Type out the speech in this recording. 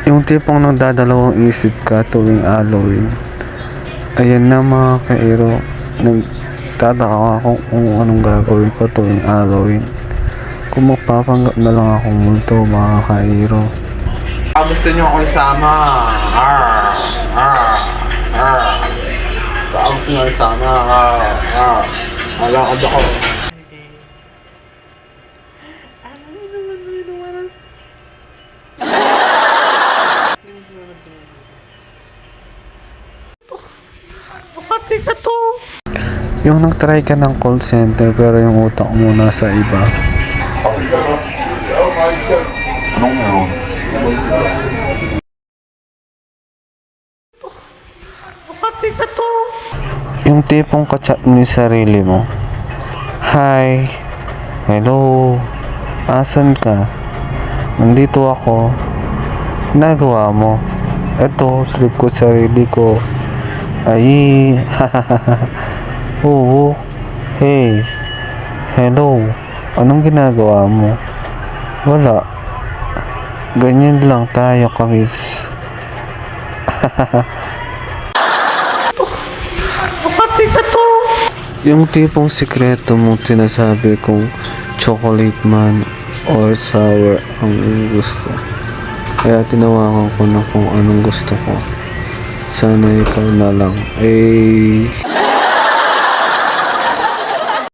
Yung tipong nagdadalawang isip ka tuwing Halloween. Ayan na mga kairo, nagtataka ako kung anong gagawin ko tuwing Halloween. Kung magpapanggap na lang akong multo mga kairo. Gusto nyo ako isama? Gusto nyo isama? Malakad ako. Bukati ka to. Yung nagtry ka ng call center pero yung utak mo nasa iba. Anong meron? Bukati ka to. Yung tipong kachat mo yung sarili mo. Hi, hello, asan ka? Nandito ako. Nagawa mo. Eto, trip ko sarili ko. Ay, oo. Hey, hello. Anong ginagawa mo? Wala. Ganyan lang tayo, kamis. Bukati ka to. Yung tipong sikreto mo sinasabi kong chocolate man or sour ang gusto. Kaya tinawagan ko na kung anong gusto ko. Sana ikaw na lang. Eh...